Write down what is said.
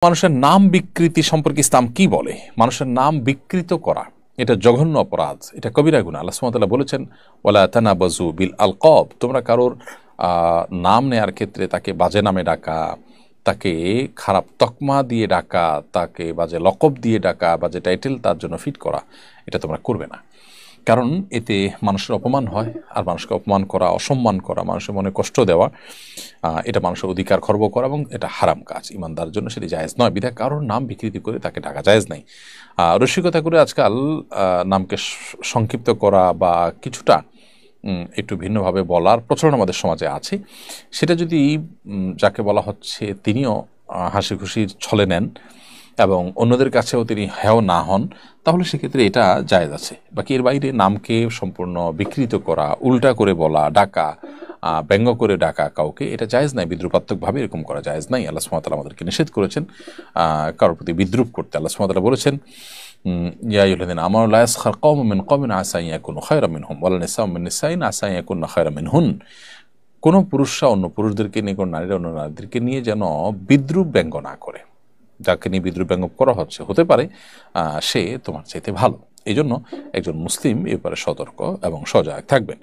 মানুষের নাম বিকৃতি সম্পর্কে ইসলাম কি বলে? মানুষের নাম বিকৃত করা এটা জঘন্য অপরাধ, এটা কবিরা গুনাহ। আল্লাহ সুবহানাহু ওয়া তাআলা বলেছেন, ওয়ালা তানাবাজু বিল আলকাব, তোমরা কারোর নাম নেয়ার ক্ষেত্রে তাকে বাজে নামে ডাকা, তাকে খারাপ তকমা দিয়ে ডাকা, তাকে বাজে লকব দিয়ে ডাকা, বাজে টাইটেল তার জন্য ফিট করা, এটা তোমরা করবে না। কারণ এতে মানুষের অপমান হয়, আর মানুষকে অপমান করা, অসম্মান করা, মানুষের মনে কষ্ট দেওয়া, এটা মানুষের অধিকার খর্ব করা, এবং এটা হারাম কাজ। ইমানদারের জন্য সেটি জায়েজ নয়। বিধায় কারোর নাম বিকৃতি করে তাকে ডাকা জায়েজ নাই। রসিকতা করে আজকাল নামকে সংক্ষিপ্ত করা বা কিছুটা একটু ভিন্নভাবে বলার প্রচলন আমাদের সমাজে আছে। সেটা যদি যাকে বলা হচ্ছে তিনিও হাসি খুশির ছলে নেন এবং অন্যদের কাছেও তিনি হেয় না হন, তাহলে সেক্ষেত্রে এটা জায়েজ আছে। বাকি এর বাইরে নামকে সম্পূর্ণ বিকৃত করা, উল্টা করে বলা, ডাকা, ব্যঙ্গ করে ডাকা কাউকে, এটা জায়েজ নাই। বিদ্রুপাত্মকভাবে এরকম করা জায়েজ নাই। আল্লাহ সুবহানাহু ওয়া তাআলা আমাদেরকে নিষেধ করেছেন কারোর প্রতি বিদ্রুপ করতে। আল্লাহ সুবহানাহু ওয়া তাআলা বলেছেন, ইয়া আইয়ুহাল্লাযীনা আমানু লা ইয়াসখার কওমুম মিন কওমিন আসা আন ইয়াকুনু খায়রাম মিনহুম ওয়ালা নিসাউম মিন নিসাইন আসা আন ইয়াকুননা খায়রাম মিনহুন। কোনো পুরুষরা অন্য পুরুষদেরকে নিয়ে, কোনো নারীরা অন্য নারীদেরকে নিয়ে যেন বিদ্রুপ ব্যঙ্গ না করে। যাকে নিয়ে বিদ্রুপ ব্যঙ্গ করা হচ্ছে, হতে পারে সে তোমার চাইতে ভালো। এই জন্য একজন মুসলিম এ ব্যাপারে সতর্ক এবং সজাগ থাকবেন।